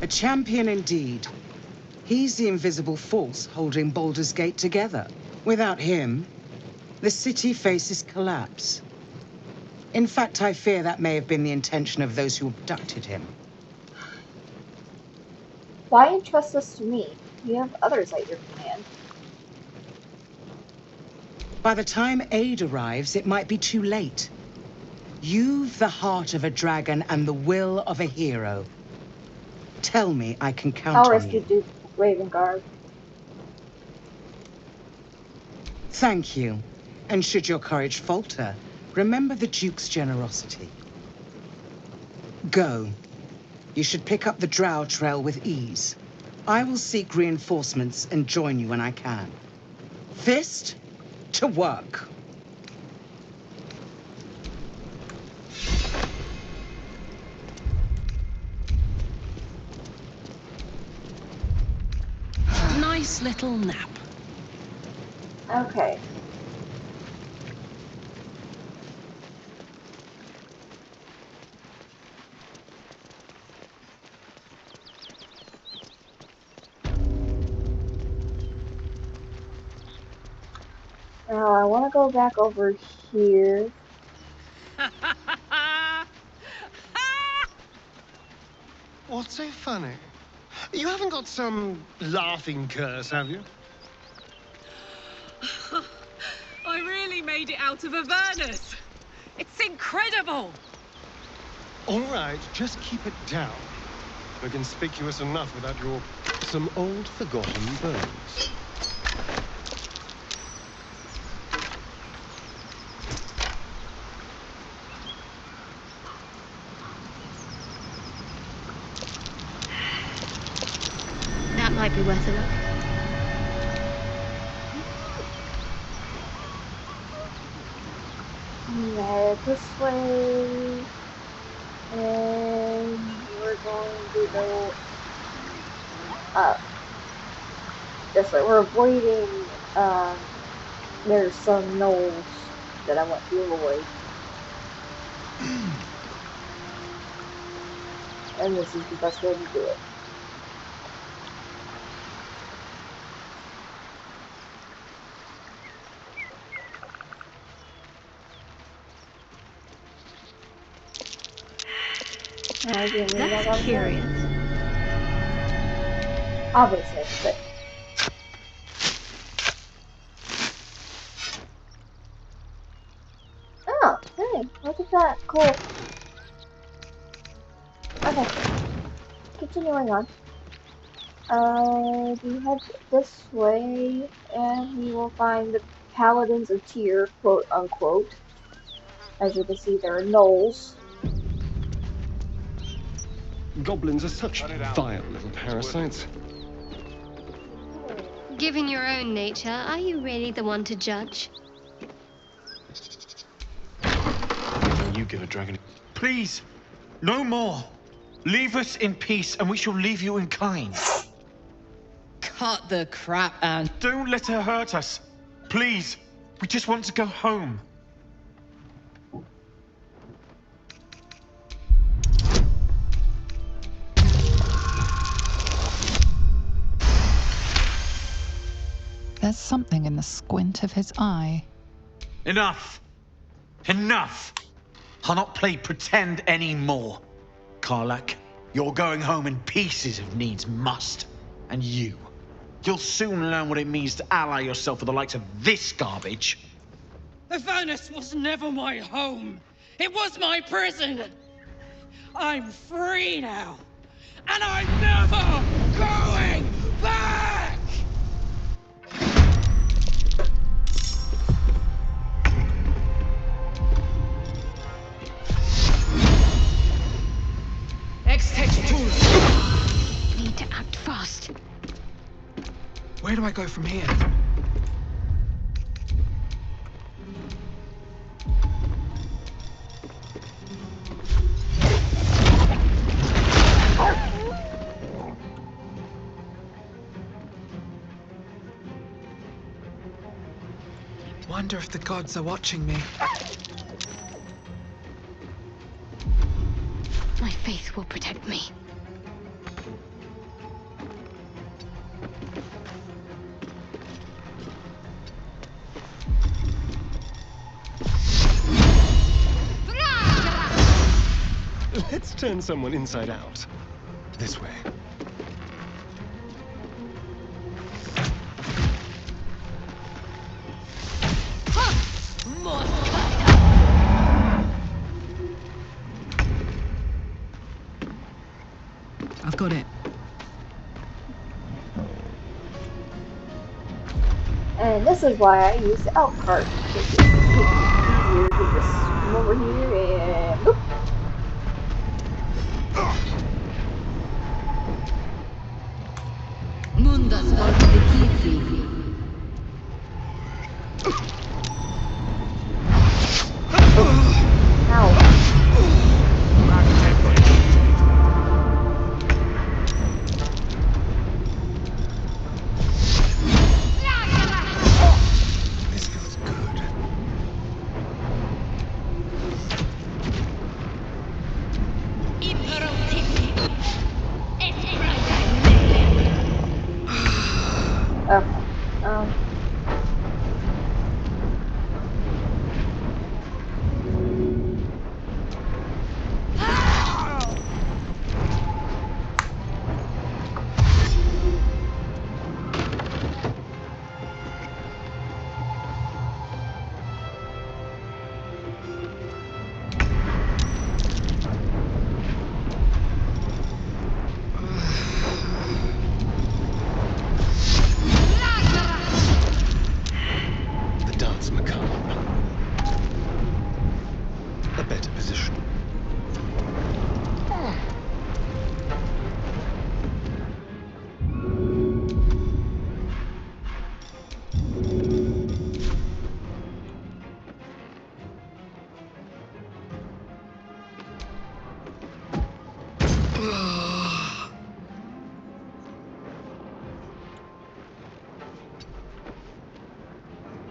champion indeed. He's the invisible force holding Baldur's Gate together. Without him, the city faces collapse. In fact, I fear that may have been the intention of those who abducted him. Why entrust this to me? You have others at your command. By the time aid arrives, it might be too late. You've the heart of a dragon and the will of a hero. Tell me I can count I'll on rescue you. Duke Ravengard. Thank you. And should your courage falter, remember the Duke's generosity. Go. You should pick up the Drow trail with ease. I will seek reinforcements and join you when I can. Fist, to work. Nice little nap. Okay. Now I want to go back over here. What's so funny? You haven't got some laughing curse, have you? I really made it out of Avernus. It's incredible. All right, just keep it down. We're conspicuous enough without your some old forgotten bones. That might be worth a look. Yeah, this way. And we're going to go up. This way. We're avoiding, there's some knolls that I want to avoid. And this is the best way to do it. That's curious. Obviously, but oh, hey, look at that. Cool. Okay. Continuing on. We head this way, and we will find the Paladins of Tyr, quote unquote. As you can see, there are gnolls. Goblins are such vile little parasites. Given your own nature, are you really the one to judge? You give a dragon. Please, no more. Leave us in peace, and we shall leave you in kind. Cut the crap, Anne. Don't let her hurt us. Please, we just want to go home. There's something in the squint of his eye. Enough! Enough! I'll not play pretend anymore. Karlak, you're going home in pieces if needs must. And you'll soon learn what it means to ally yourself with the likes of this garbage. Avernus was never my home. It was my prison. I'm free now. And I'm never going back! Need to act fast. Where do I go from here? Wonder if the gods are watching me. My faith will protect me. Let's turn someone inside out. This way. I've got it. And this is why I use the elk cart, because it's easier to just come over here and boop. Mundas Valdikifi.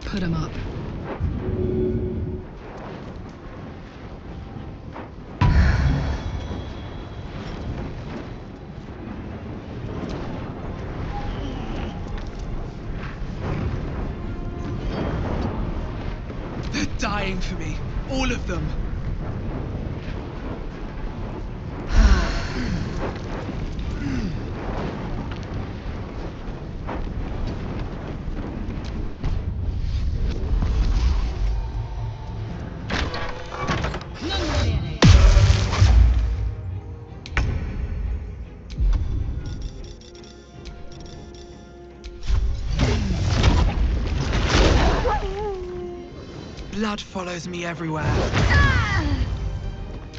Put him up. They're dying for me. All of them. Blood follows me everywhere.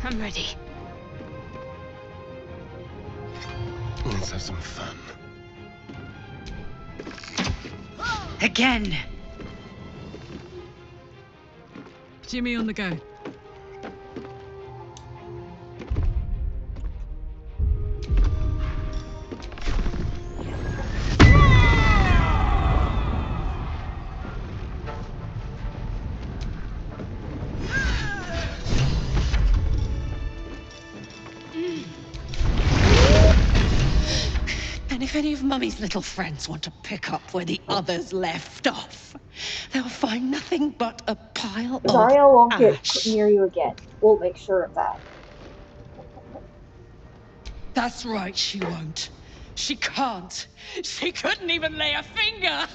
I'm ready. Let's have some fun. Again. Jimmy on the go. And if any of Mummy's little friends want to pick up where the others left off, they'll find nothing but a pile Zariel of won't get ash. near you again. We'll make sure of that. That's right, she won't. She can't. She couldn't even lay a finger.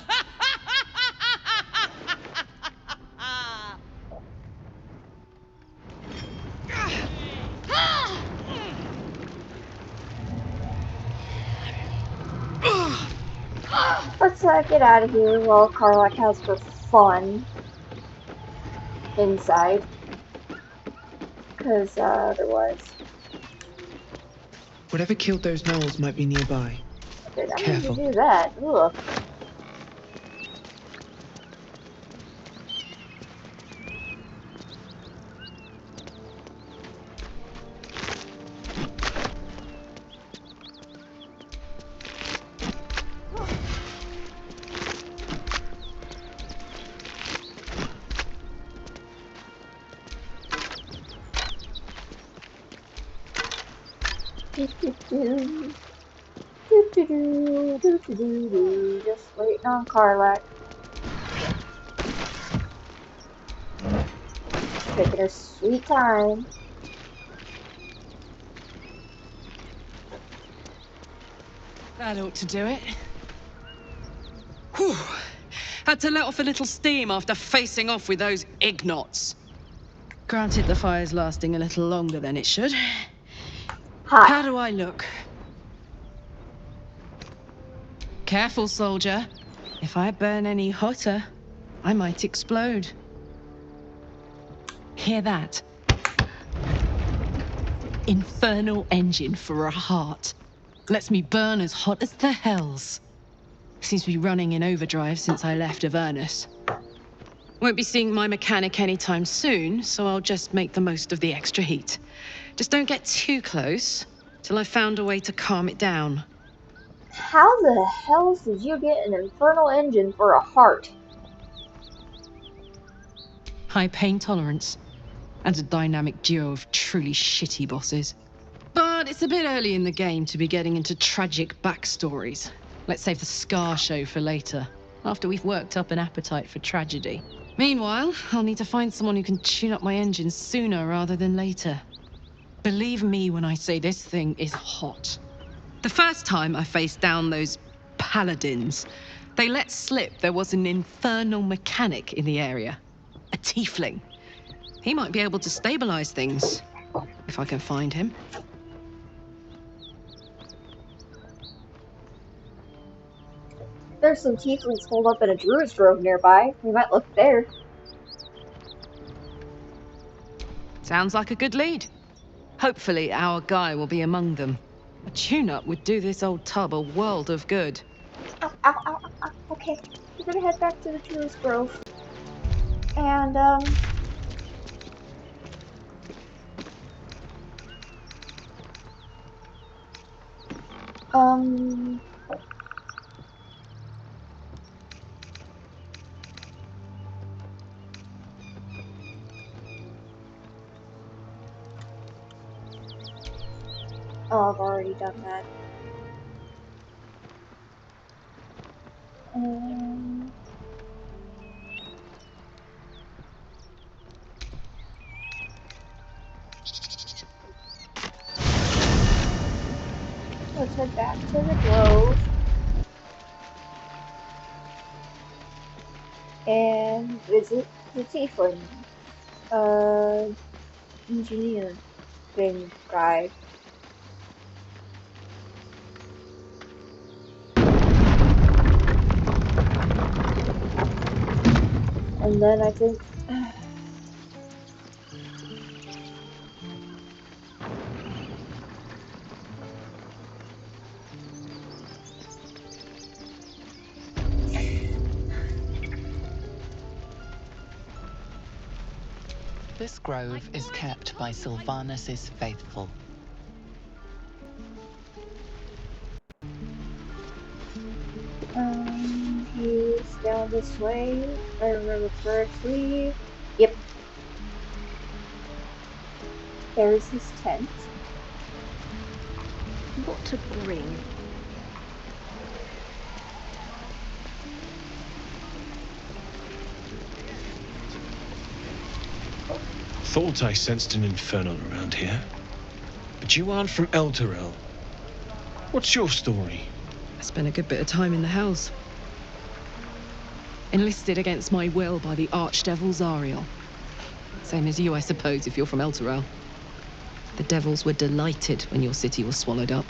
Let's get out of here while Karlak has her fun inside. Because otherwise. Whatever killed those gnolls might be nearby. Did I need Careful. to do that? Ugh. Just waiting on Karlak. Taking her sweet time. That ought to do it. Whew. Had to let off a little steam after facing off with those ignots. Granted, the fire's lasting a little longer than it should. Hi. How do I look? Careful, soldier. If I burn any hotter, I might explode. Hear that? Infernal engine for a heart. Lets me burn as hot as the hells. Seems to be running in overdrive since I left Avernus. Won't be seeing my mechanic anytime soon, so I'll just make the most of the extra heat. Just don't get too close till I've found a way to calm it down. How the hell did you get an infernal engine for a heart? High pain tolerance, and a dynamic duo of truly shitty bosses. But it's a bit early in the game to be getting into tragic backstories. Let's save the Scar show for later, after we've worked up an appetite for tragedy. Meanwhile, I'll need to find someone who can tune up my engine sooner rather than later. Believe me when I say this thing is hot. The first time I faced down those paladins, they let slip there was an infernal mechanic in the area. A tiefling. He might be able to stabilize things, if I can find him. There's some tieflings holed up in a druid's grove nearby. We might look there. Sounds like a good lead. Hopefully our guy will be among them. A tune-up would do this old tub a world of good. Ow, ow, ow, ow, ow. Okay, we're gonna head back to the druid's grove. And, oh, I've already done that. Let's head back to the grove. And visit the tiefling. Engineer thing guy. And then I think This grove is kept by Sylvanus' faithful. he's down this way, if I remember correctly. Yep. There's his tent. What to bring? Thought I sensed an infernal around here. But you aren't from Elturel. What's your story? I spent a good bit of time in the Hells. Enlisted against my will by the Archdevil Zariel. Same as you, I suppose, if you're from Elturel. The devils were delighted when your city was swallowed up.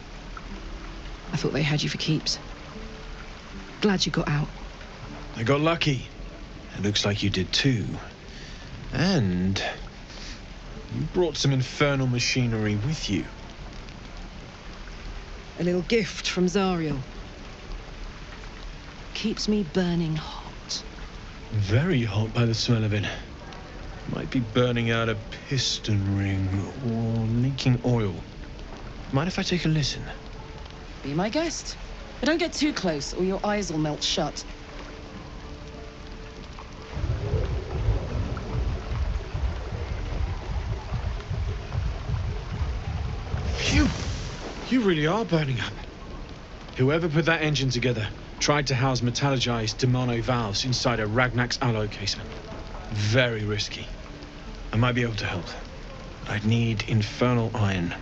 I thought they had you for keeps. Glad you got out. I got lucky. It looks like you did too. And you brought some infernal machinery with you. A little gift from Zariel. Keeps me burning hot. Very hot by the smell of it. Might be burning out a piston ring or leaking oil. Mind if I take a listen? Be my guest. But don't get too close or your eyes will melt shut. Phew! You really are burning up. Whoever put that engine together tried to house metallurgized Demano valves inside a Ragnak's alloy caser. Very risky. I might be able to help. I'd need infernal iron.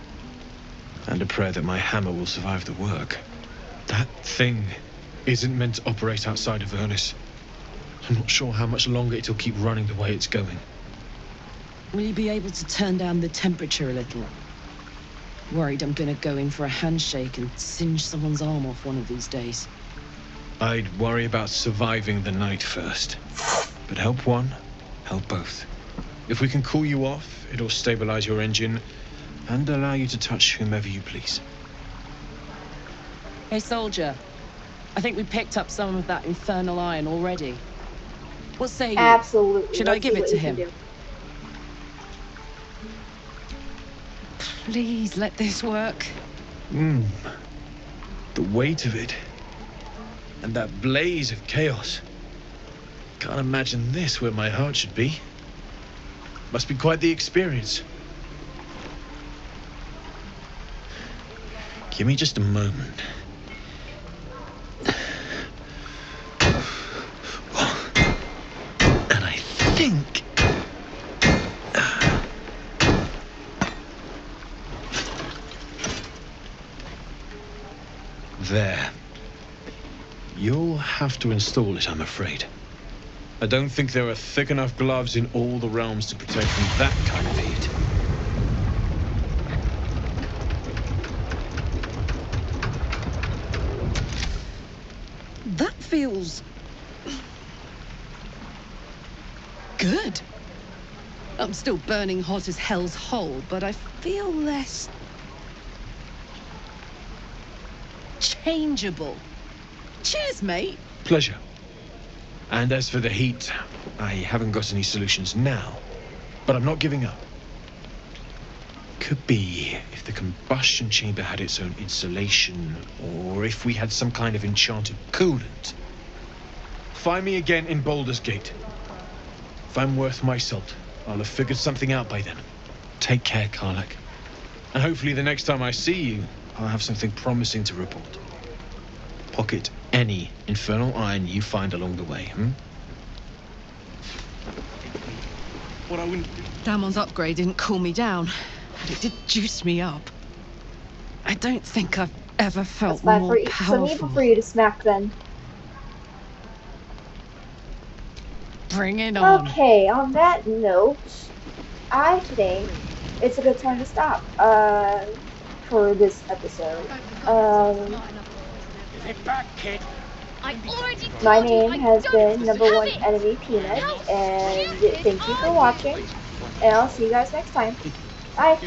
And a prayer that my hammer will survive the work. That thing isn't meant to operate outside of Ernest. I'm not sure how much longer it'll keep running the way it's going. Will you be able to turn down the temperature a little? Worried I'm gonna go in for a handshake and singe someone's arm off one of these days. I'd worry about surviving the night first. But help one, help both. If we can cool you off, it'll stabilize your engine and allow you to touch whomever you please. Hey, soldier. I think we picked up some of that infernal iron already. What say you? Absolutely. Should I give it to him? Please let this work. The weight of it. And that blaze of chaos. Can't imagine this where my heart should be. Must be quite the experience. Give me just a moment. And I think... There. You'll have to install it, I'm afraid. I don't think there are thick enough gloves in all the realms to protect from that kind of heat. That feels... good. I'm still burning hot as hell's hole, but I feel less... changeable. Cheers, mate. Pleasure. And as for the heat, I haven't got any solutions now, but I'm not giving up. Could be if the combustion chamber had its own insulation, or if we had some kind of enchanted coolant. Find me again in Baldur's Gate. If I'm worth my salt, I'll have figured something out by then. Take care, Karlach. And hopefully the next time I see you, I'll have something promising to report. Pocket any infernal iron you find along the way, What I wouldn't... Damon's upgrade didn't cool me down, but it did juice me up. I don't think I've ever felt more powerful. Some evil for you to smack then. Bring it on. Okay, on that note, I think it's a good time to stop for this episode. My name has been #1 Enemy Peanut, and thank you for watching, and I'll see you guys next time. Bye!